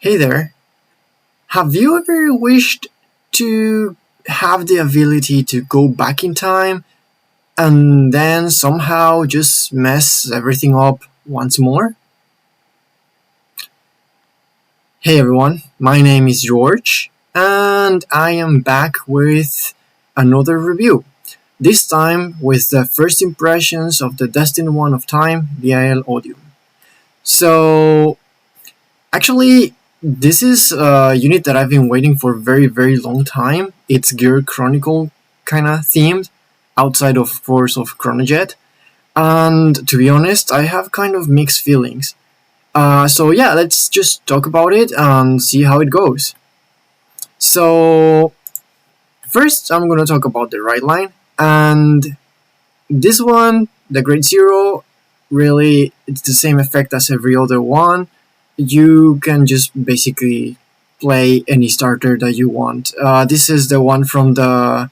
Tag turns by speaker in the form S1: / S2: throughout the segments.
S1: Hey there. Have you ever wished to have the ability to go back in time and then somehow just mess everything up once more? Hey everyone, my name is George and I am back with another review. This time with the first impressions of the Destined One of Time, Liael Odium. So, actually, this is a unit that I've been waiting for a very long time. It's Gear Chronicle kind of themed, outside of course of Chronojet. And to be honest, I have kind of mixed feelings. So yeah, let's just talk about it and see how it goes. So first, I'm gonna talk about the right line, and this one, the Great Zero, really it's the same effect as every other one. You can just basically play any starter that you want. This is the one from the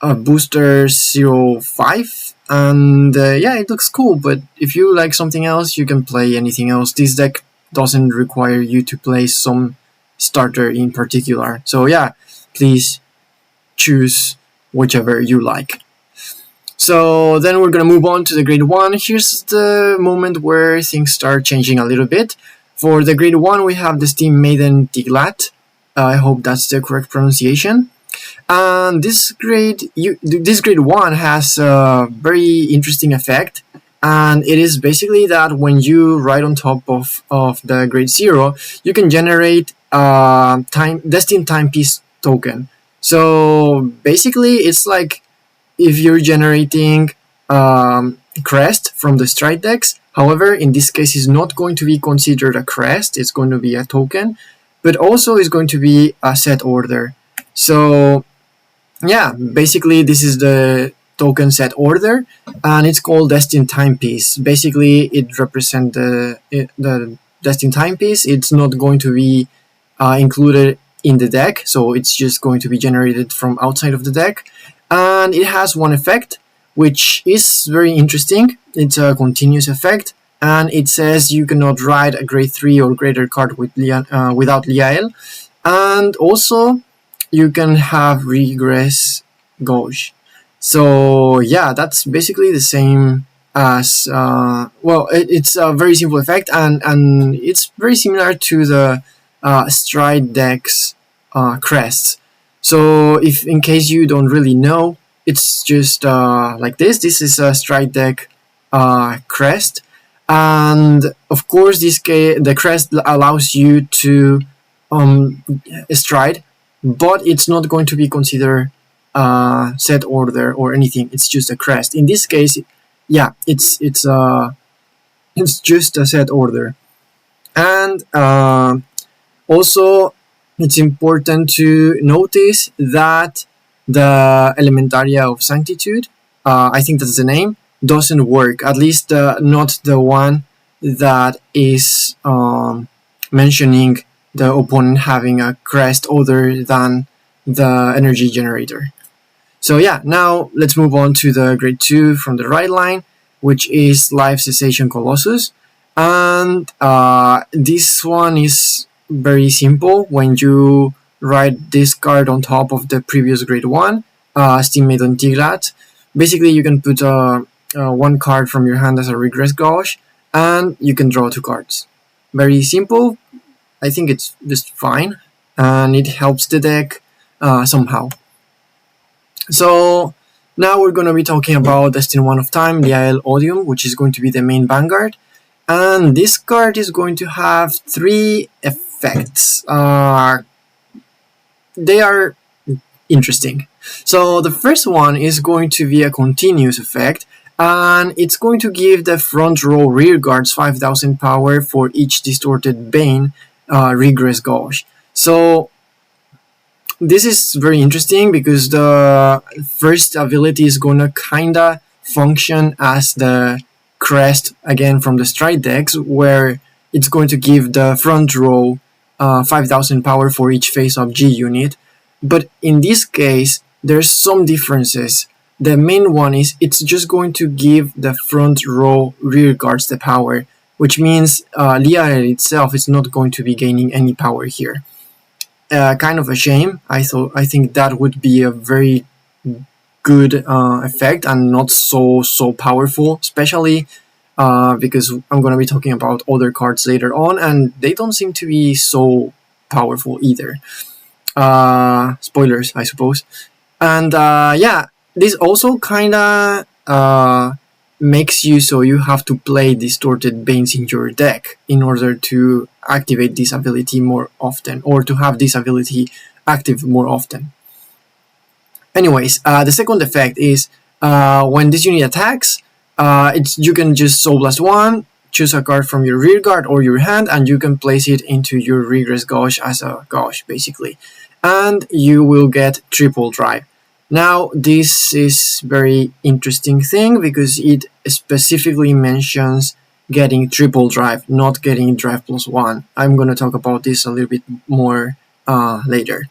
S1: Booster 05, and yeah, it looks cool, but if you like something else, you can play anything else. This deck doesn't require you to play some starter in particular. So yeah, please choose whichever you like. So then we're gonna move on to the grade 1. Here's the moment where things start changing a little bit. For the grade 1, we have the Steam Maiden Tiglat. I hope that's the correct pronunciation. And this grade 1 has a very interesting effect, and it is basically that when you ride on top of the grade 0, you can generate a destined timepiece token. So basically, it's like if you're generating crest from the stride decks. However, in this case, it's not going to be considered a crest, it's going to be a token, but also it's going to be a set order. So yeah, basically this is the token set order, and it's called Destined Timepiece. Basically, it represents the Destined Timepiece. It's not going to be included in the deck, so it's just going to be generated from outside of the deck. And it has one effect, which is very interesting. It's a continuous effect, and it says you cannot ride a grade 3 or greater card with without Liael. And also, you can have regress gauge. So yeah, that's basically the same as it's a very simple effect, and it's very similar to the stride decks crests. So if in case you don't really know, it's just like this. This is a stride deck crest, and of course the crest allows you to stride, but it's not going to be considered set order or anything. It's just a crest. In this case, yeah, it's just a set order. And also, it's important to notice that the Elementaria of Sanctitude, I think that's the name, doesn't work. At least not the one that is mentioning the opponent having a crest other than the energy generator. So yeah, now let's move on to the grade 2 from the right line, which is Life Cessation Colossus. And this one is very simple. When you write this card on top of the previous grade 1, Steam Maiden Tiglat, basically you can put one card from your hand as a regress gauge, and you can draw 2 cards. Very simple. I think it's just fine, and it helps the deck somehow. So now we're going to be talking about Destined One of Time, Liael Odium, which is going to be the main Vanguard. And this card is going to have 3 effects. They are interesting. So the first one is going to be a continuous effect, and it's going to give the front row rear guards 5000 power for each distorted Bane regress gauge. So this is very interesting because the first ability is gonna kinda function as the crest again from the stride decks, where it's going to give the front row 5000 power for each face-up G unit. But in this case, there's some differences. The main one is it's just going to give the front row rear guards the power, which means Liael itself is not going to be gaining any power here. Kind of a shame. I think that would be a very good effect and not so powerful, especially because I'm going to be talking about other cards later on, and they don't seem to be so powerful either. Spoilers, I suppose. And yeah, this also kind of makes you so you have to play Distorted Banes in your deck in order to activate this ability more often, or to have this ability active more often. Anyways, the second effect is when this unit attacks, you can just Soul Blast 1, choose a card from your rear guard or your hand, and you can place it into your Regress Gauge as a gauge, basically. And you will get triple drive. Now, this is very interesting thing because it specifically mentions getting triple drive, not getting drive plus 1. I'm going to talk about this a little bit more later.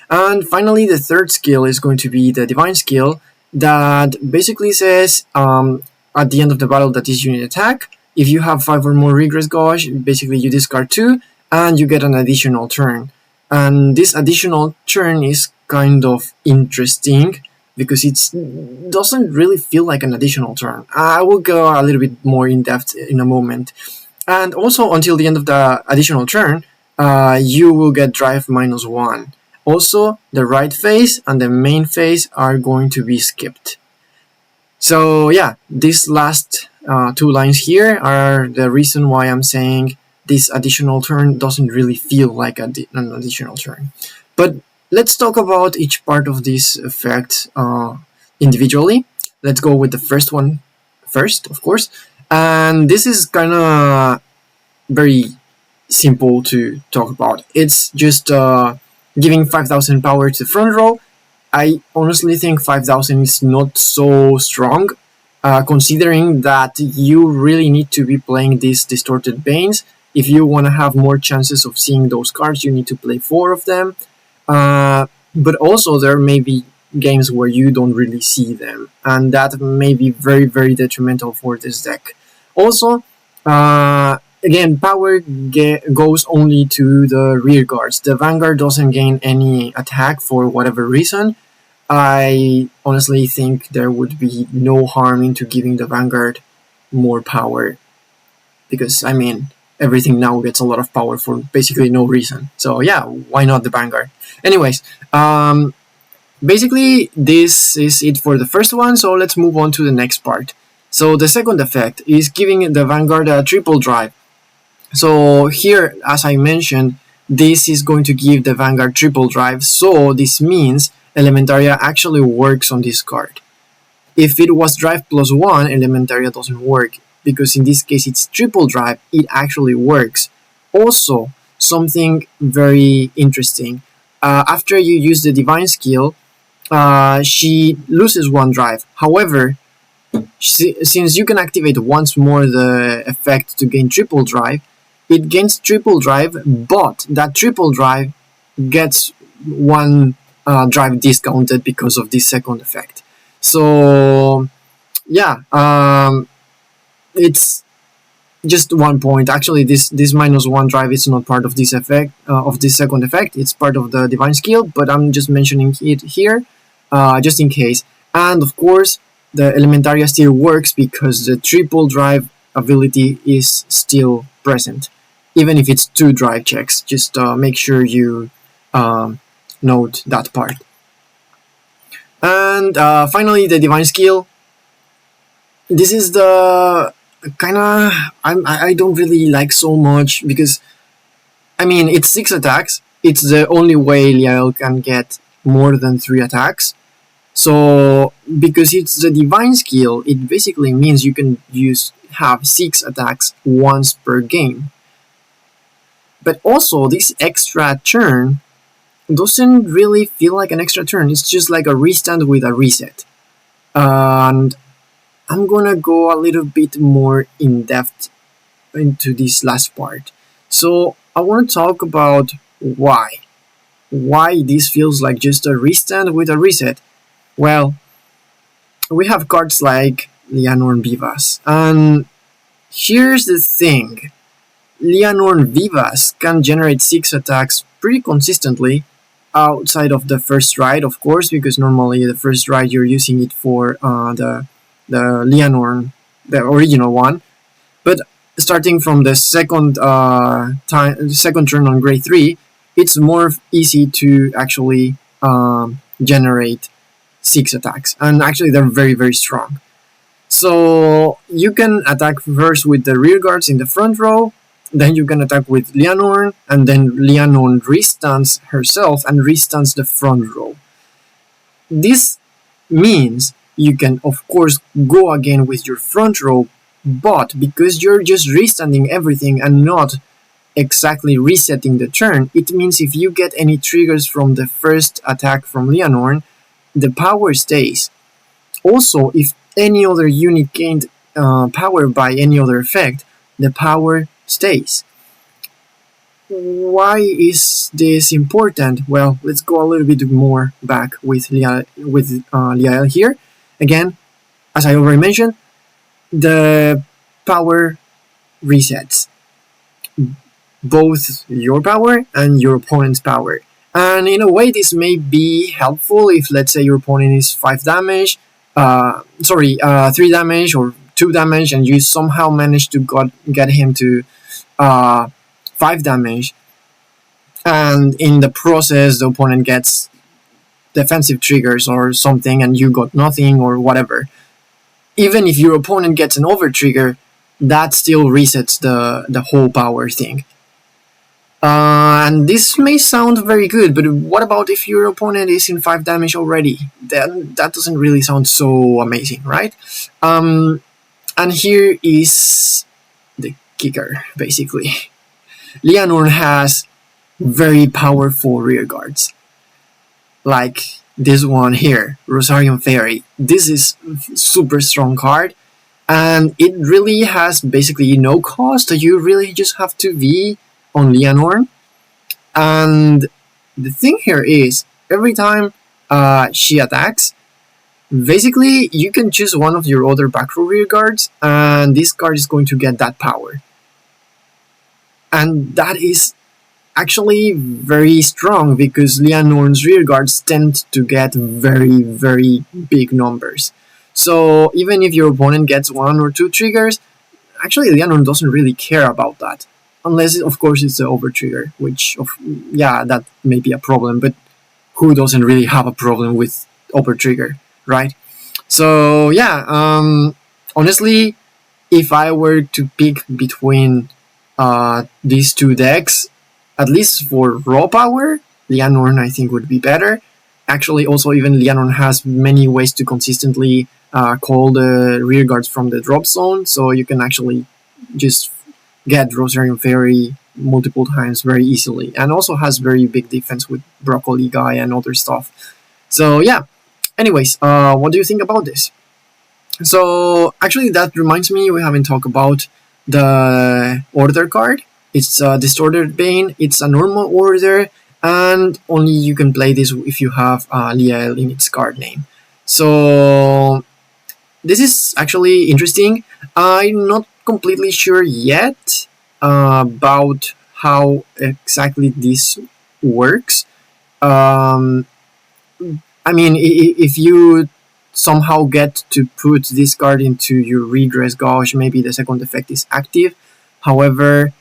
S1: And finally, the third skill is going to be the Divine skill that basically says at the end of the battle that this unit attack, if you have 5 or more Regress Gauge, basically you discard 2 and you get an additional turn. And this additional turn is kind of interesting because it doesn't really feel like an additional turn. I will go a little bit more in depth in a moment. And also until the end of the additional turn, you will get drive -1. Also, the right phase and the main phase are going to be skipped. So yeah, these last 2 lines here are the reason why I'm saying this additional turn doesn't really feel like an additional turn. But let's talk about each part of this effect individually. Let's go with the first one first, of course. And this is kind of very simple to talk about. It's just giving 5,000 power to the front row. I honestly think 5,000 is not so strong, considering that you really need to be playing these Distorted Banes. If you want to have more chances of seeing those cards, you need to play 4 of them. But also there may be games where you don't really see them, and that may be very, very detrimental for this deck. Also, again, power goes only to the rear guards. The Vanguard doesn't gain any attack for whatever reason. I honestly think there would be no harm into giving the Vanguard more power, because, I mean, everything now gets a lot of power for basically no reason. So yeah, why not the Vanguard? Anyways, basically this is it for the first one, so let's move on to the next part. So the second effect is giving the Vanguard a triple drive. So here, as I mentioned, this is going to give the Vanguard triple drive, so this means Elementaria actually works on this card. If it was drive +1, Elementaria doesn't work, because in this case it's triple drive, it actually works. Also, something very interesting, after you use the Divine skill, she loses 1 drive. However, since you can activate once more the effect to gain triple drive, it gains triple drive, but that triple drive gets 1 drive discounted because of this second effect. So yeah, it's just 1 point. Actually, this -1 drive is not part of this effect, of this second effect. It's part of the Divine skill, but I'm just mentioning it here, just in case. And of course, the Elementaria still works because the triple drive ability is still present, even if it's 2 drive checks. Just make sure you note that part. And finally, the Divine skill. This is the kind of I don't really like so much, because I mean, it's 6 attacks. It's the only way Liael can get more than 3 attacks. So because it's the Divine skill, it basically means you can have 6 attacks once per game. But also, this extra turn doesn't really feel like an extra turn. It's just like a restand with a reset. And I'm gonna go a little bit more in depth into this last part. So I want to talk about why this feels like just a restand with a reset. Well, we have cards like Lianorn Vivas, and Here's the thing. Lianorn Vivas can generate 6 attacks pretty consistently, outside of the first ride, of course, because normally the first ride you're using it for the Lianorn, the original one. But starting from the second turn on grade 3, it's more easy to actually generate 6 attacks, and actually they're very, very strong. So you can attack first with the rear guards in the front row, then you can attack with Lianorn, and then Lianorn restuns herself and restuns the front row. This means you can, of course, go again with your front row, but because you're just restunning everything and not exactly resetting the turn, it means if you get any triggers from the first attack from Lianorn, the power stays. Also, if any other unit gained power by any other effect, the power stays. Why is this important? Well, let's go a little bit more back with Liael here. Again, as I already mentioned, the power resets both your power and your opponent's power. And in a way, this may be helpful if, let's say, your opponent is 3 damage or 2 damage, and you somehow manage to get him to 5 damage, and in the process the opponent gets defensive triggers or something and you got nothing or whatever. Even if your opponent gets an over trigger, that still resets the whole power thing. And this may sound very good, but what about if your opponent is in 5 damage already? Then that doesn't really sound so amazing, right? And here is the kicker, basically. Lianorn has very powerful rear guards. Like this one here, Rosarian Fairy. This is a super strong card, and it really has basically no cost. You really just have to be on Lianorn. And the thing here is, every time she attacks, basically you can choose one of your other back row rear guards, and this card is going to get that power. And that is actually very strong, because Lianorn's rear guards tend to get very, very big numbers. So even if your opponent gets 1 or 2 triggers, actually Lianorn doesn't really care about that. Unless, of course, it's the over trigger, which, that may be a problem, but who doesn't really have a problem with over trigger, right? So, honestly, if I were to pick between these two decks, at least for raw power, Lianorn I think would be better. Actually, also even Lianorn has many ways to consistently call the rear guards from the drop zone, so you can actually just get Rosarian Fairy multiple times very easily, and also has very big defense with Broccoli Guy and other stuff. So anyways, what do you think about this? So actually that reminds me, we haven't talked about the order card. It's a Distorted Bane, it's a normal order, and only you can play this if you have Liael in its card name. So this is actually interesting. I'm not completely sure yet about how exactly this works. I mean, if you somehow get to put this card into your Regress Gauge, maybe the second effect is active. However,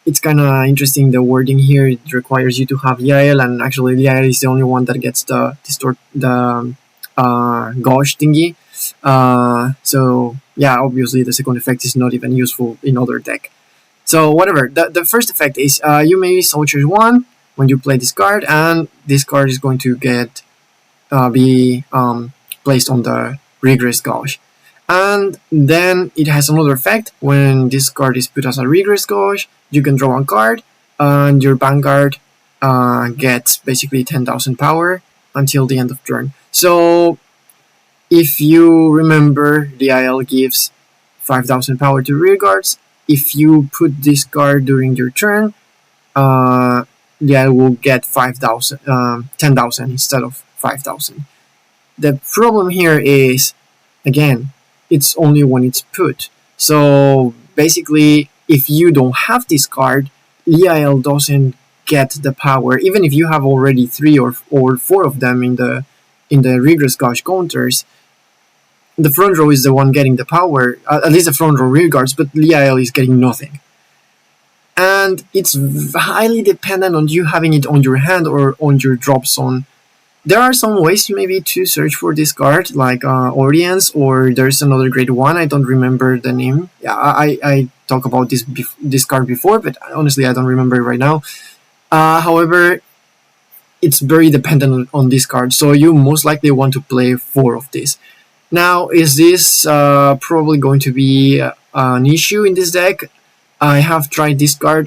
S1: it's kind of interesting, the wording here. It requires you to have Liael, and actually Liael is the only one that gets the gauge thingy. So obviously the second effect is not even useful in other deck. So whatever, the first effect is you may soldier 1 when you play this card, and this card is going to get be placed on the Regress Gauge. And then it has another effect. When this card is put as a Regress Gauge, you can draw a card, and your Vanguard gets basically 10,000 power until the end of turn. So if you remember, Liael gives 5,000 power to rear guards. If you put this card during your turn, Liael will get 10,000 instead of 5,000. The problem here is, again, it's only when it's put. So basically, if you don't have this card, Liael doesn't get the power, even if you have already 3 or 4 of them in the Regress Gauge counters. The front row is the one getting the power, at least the front row rear guards, but Liael is getting nothing. And it's highly dependent on you having it on your hand or on your drop zone. There are some ways maybe to search for this card, like Audience, or there's another great one. I don't remember the name. Yeah, I talked about this card before, but honestly I don't remember it right now. However, it's very dependent on this card, so you most likely want to play 4 of these. Now, is this probably going to be an issue in this deck? I have tried this card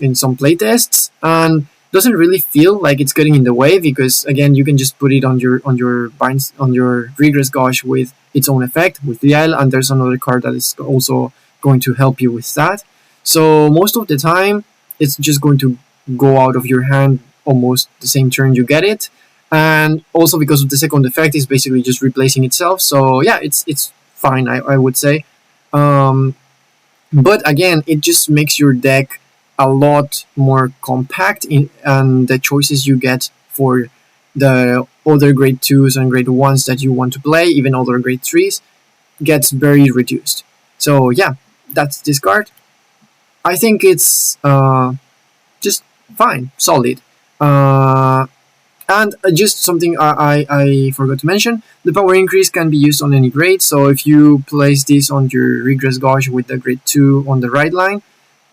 S1: in some playtests, and doesn't really feel like it's getting in the way, because again, you can just put it on your Regress Gauge with its own effect with Liael, and there's another card that is also going to help you with that. So most of the time, it's just going to go out of your hand almost the same turn you get it, and also because of the second effect, is basically just replacing itself. So yeah, it's fine, I would say. But again, it just makes your deck a lot more compact and the choices you get for the other grade 2s and grade 1s that you want to play, even other grade 3s, gets very reduced. So yeah, that's this card. I think it's just fine, solid. And just something I forgot to mention, the power increase can be used on any grade, so if you place this on your Regress Gauge with the grade 2 on the right line,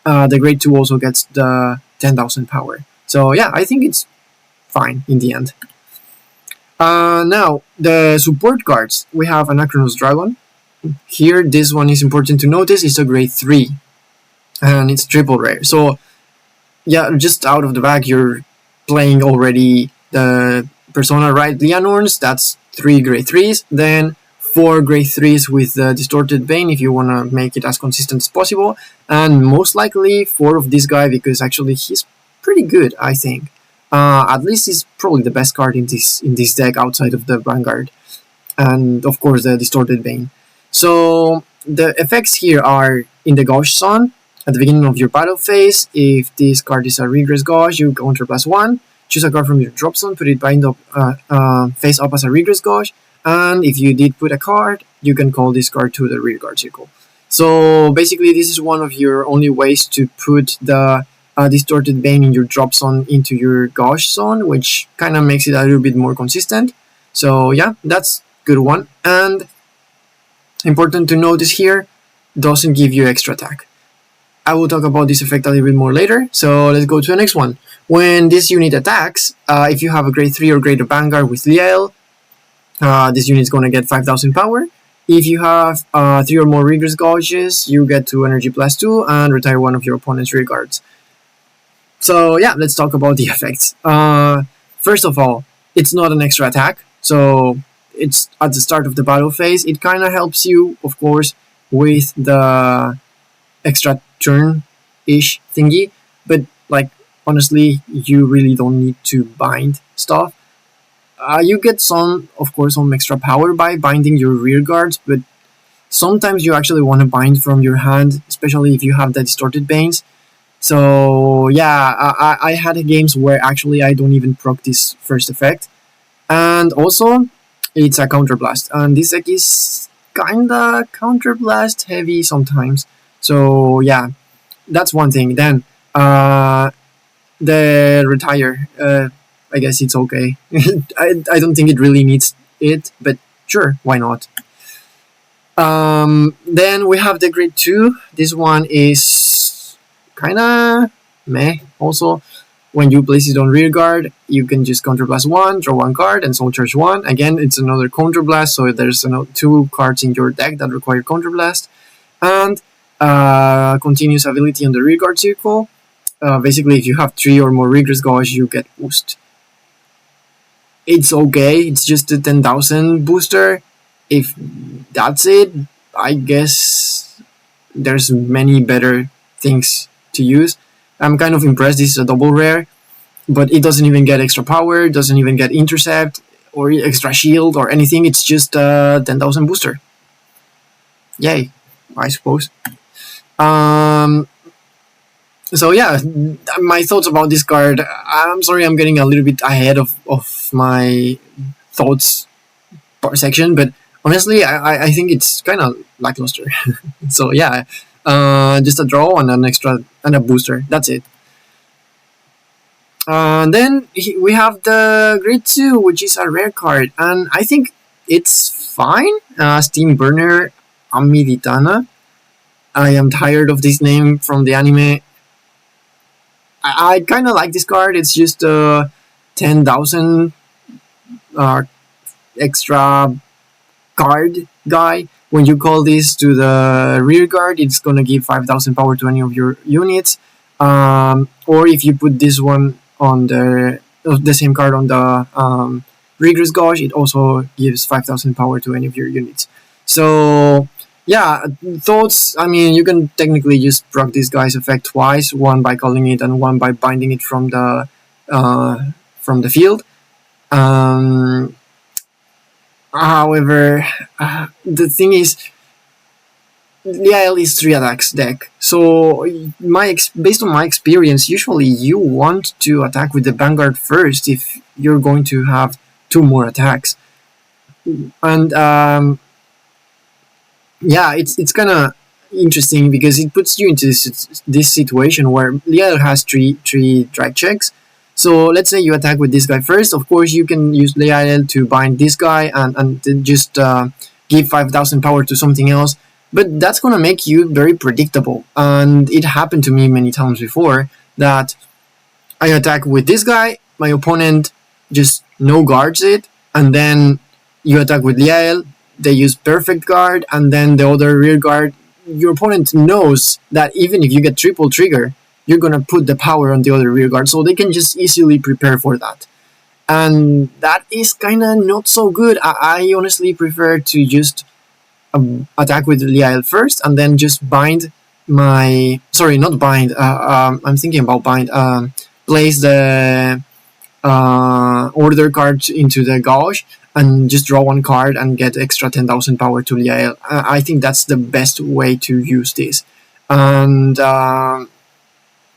S1: the grade 2 also gets the 10,000 power. So yeah, I think it's fine in the end. Now, the support cards. We have Anachronos Dragon. Here, this one is important to notice, it's a grade 3, and it's triple rare. So yeah, just out of the bag, you're playing already the Persona Right Leonorns, that's 3 grade 3s, then 4 grade 3s with the Distorted Bane if you want to make it as consistent as possible, and most likely 4 of this guy, because actually he's pretty good, I think. At least he's probably the best card in this deck outside of the Vanguard, and of course the Distorted Bane. So the effects here are in the Gauge Zone. At the beginning of your battle phase, if this card is a Regress Gauge, you counter +1. Choose a card from your drop zone, put it face up as a Regress Gauge, and if you did put a card, you can call this card to the rear guard circle. So basically, this is one of your only ways to put the Distorted Bane in your drop zone into your Gauge Zone, which kind of makes it a little bit more consistent. So yeah, that's a good one. And important to notice here, doesn't give you extra attack. I will talk about this effect a little bit more later, so let's go to the next one. When this unit attacks, if you have a grade 3 or greater Vanguard with Liael, this unit is going to get 5,000 power. If you have 3 or more Regress Gauges, you get 2 energy +2 and retire one of your opponent's rear guards. So yeah, let's talk about the effects. First of all, it's not an extra attack, so it's at the start of the battle phase. It kind of helps you, of course, with the extra turn-ish thingy, but like honestly, you really don't need to bind stuff. You get some extra power by binding your rear guards, but sometimes you actually want to bind from your hand, especially if you have the Distorted Banes. So yeah, I had games where actually I don't even proc this first effect. And also, it's a counterblast, and this deck is kinda counterblast heavy sometimes. So yeah, that's one thing. Then the retire, I guess it's okay. I don't think it really needs it, but sure, why not? Then we have the grade 2. This one is kinda meh. Also, when you place it on rear guard, you can just counterblast 1, draw 1 card, and soul charge 1. Again, it's another counterblast, so there's 2 cards in your deck that require counterblast. And continuous ability on the rear guard circle. Basically, if you have 3 or more Regress Gauge, you get boost. It's okay, it's just a 10,000 booster. If that's it, I guess there's many better things to use. I'm kind of impressed. This is a double rare, but it doesn't even get extra power, doesn't even get intercept or extra shield or anything. It's just a 10,000 booster. Yay. I suppose. Um, so yeah, my thoughts about this card. I'm sorry, I'm getting a little bit ahead of my thoughts section, but honestly, I think it's kind of lackluster. So yeah, just a draw and an extra and a booster. That's it. Then we have the grade 2, which is a rare card, and I think it's fine. Steam Burner Amiditana. I am tired of this name from the anime. I kind of like this card. It's just 10,000 uh, extra card guy. When you call this to the rear guard, it's gonna give 5,000 power to any of your units. Or if you put this one on the same card on the Regress Gauge, it also gives 5,000 power to any of your units. So yeah, thoughts. I mean, you can technically just proc this guy's effect twice: one by calling it and one by binding it from the field. Um, However, the thing is, Liael is 3 attacks deck. So based on my experience, usually you want to attack with the Vanguard first if you're going to have 2 more attacks. And yeah, it's kind of interesting because it puts you into this situation where Liael has three drag checks. So let's say you attack with this guy first. Of course, you can use Liael to bind this guy and just give 5,000 power to something else. But that's going to make you very predictable. And it happened to me many times before that I attack with this guy, my opponent just no guards it, and then you attack with Liael, they use perfect guard, and then the other rear guard, your opponent knows that even if you get triple trigger, you're gonna put the power on the other rear guard, so they can just easily prepare for that. And that is kind of not so good. I honestly prefer to just attack with Liael first, and then just bind my... Sorry, not bind. I'm thinking about bind. Place the order card into the gauge and just draw 1 card and get extra 10,000 power to Liael. I think that's the best way to use this. And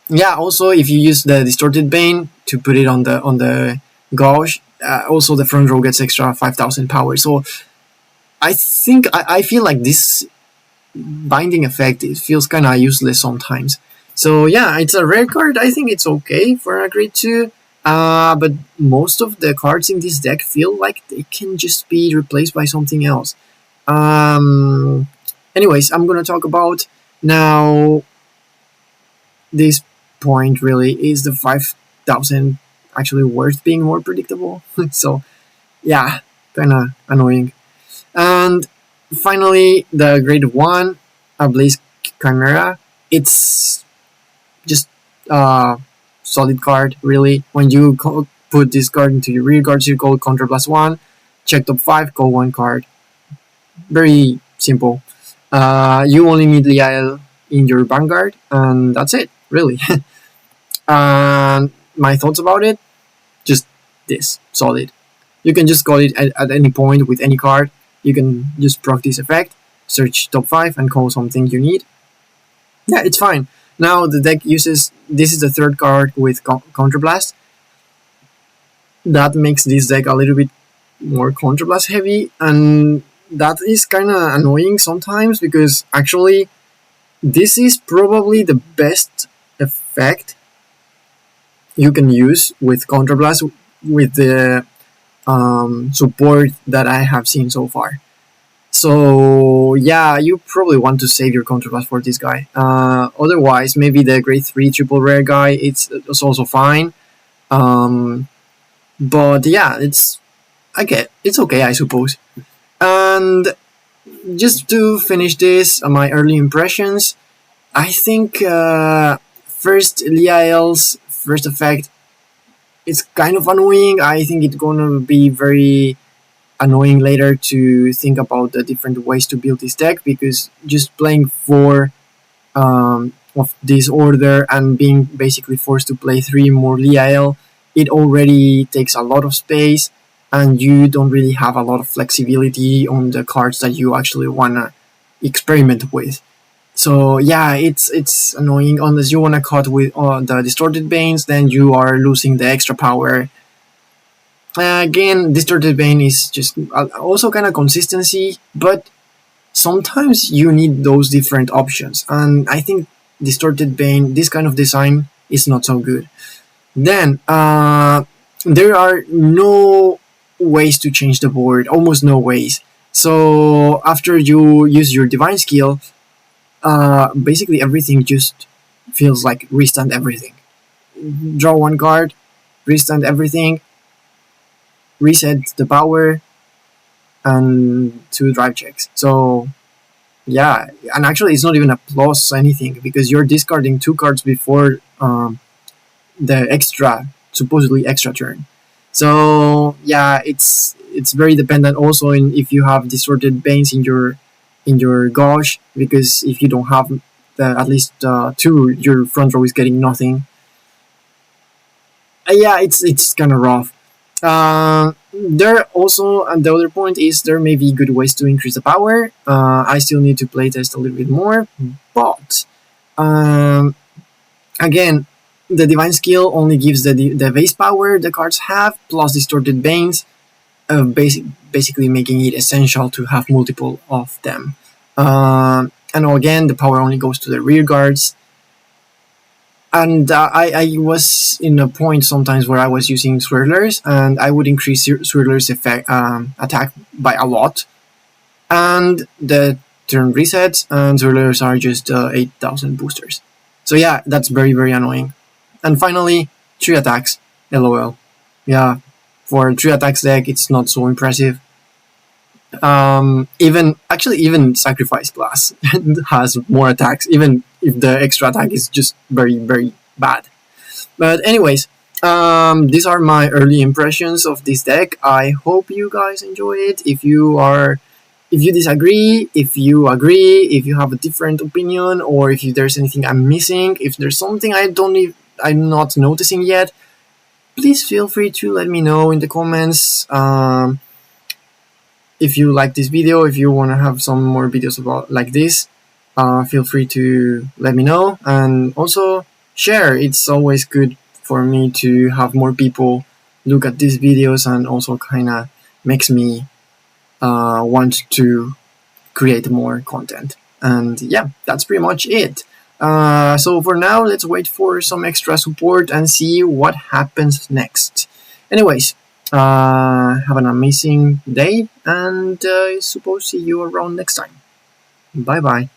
S1: yeah, also if you use the Distorted Bane to put it on the gauge, also the front row gets extra 5,000 power. So I think I feel like this binding effect, it feels kind of useless sometimes. So yeah, it's a rare card. I think it's okay for a grade 2. But most of the cards in this deck feel like they can just be replaced by something else. Anyways, I'm gonna talk about now. This point really is the 5,000 actually worth being more predictable. So yeah, kind of annoying. And finally, the grade 1, Ablaze Chimera. It's just solid card, really. When you put this card into your rear guard circle, counter +1, check top 5, call 1 card. Very simple. You only need Liael in your Vanguard, and that's it, really. My thoughts about it, just this, solid. You can just call it at any point with any card. You can just proc this effect, search top 5, and call something you need. Yeah, it's fine. Now the deck uses... This is the 3rd card with Counterblast. That makes this deck a little bit more Counterblast heavy, and that is kind of annoying sometimes because actually this is probably the best effect you can use with Counterblast with the support that I have seen so far. So yeah, you probably want to save your Counterblast for this guy. Otherwise, maybe the grade 3 triple rare guy, it's also fine. But yeah, it's okay, I suppose. And just to finish this, my early impressions, I think first Liael's first effect, it's kind of annoying. I think it's gonna be very annoying later to think about the different ways to build this deck, because just playing 4 of this order and being basically forced to play 3 more Liael, it already takes a lot of space, and you don't really have a lot of flexibility on the cards that you actually wanna experiment with. So yeah, it's annoying unless you wanna cut with the distorted veins, then you are losing the extra power. Again, distorted vein is just also kind of consistency, but sometimes you need those different options, and I think distorted vein, this kind of design, is not so good. Then there are no ways to change the board, almost no ways. So after you use your divine skill, basically everything just feels like restand everything. Draw one card, restand everything, reset the power, and two drive checks. So yeah, and actually it's not even a plus anything because you're discarding two cards before the extra, supposedly extra turn. So yeah, it's very dependent also in if you have distorted veins in your gauge, because if you don't have at least two, your front row is getting nothing. Yeah, it's kind of rough. There also, and the other point is there may be good ways to increase the power. I still need to playtest a little bit more, but again, the divine skill only gives the base power the cards have plus distorted veins, basically making it essential to have multiple of them. And again, the power only goes to the rear guards. And I was in a point sometimes where I was using swirlers, and I would increase swirlers effect attack by a lot, and the turn resets, and swirlers are just 8,000 boosters. So yeah, that's very very annoying. And finally, 3 attacks. LOL. Yeah, for 3 attacks deck, it's not so impressive. Even Sacrifice Glass has more attacks, even if the extra attack is just very, very bad. But anyways, these are my early impressions of this deck. I hope you guys enjoy it. If you disagree, if you agree, if you have a different opinion, or if there's anything I'm missing, if there's something I'm not noticing yet, please feel free to let me know in the comments. If you like this video, if you want to have some more videos about like this, feel free to let me know, and also share. It's always good for me to have more people look at these videos, and also kind of makes me want to create more content. And yeah, that's pretty much it. So for now, let's wait for some extra support and see what happens next. Anyways, have an amazing day, and I suppose see you around next time. Bye bye.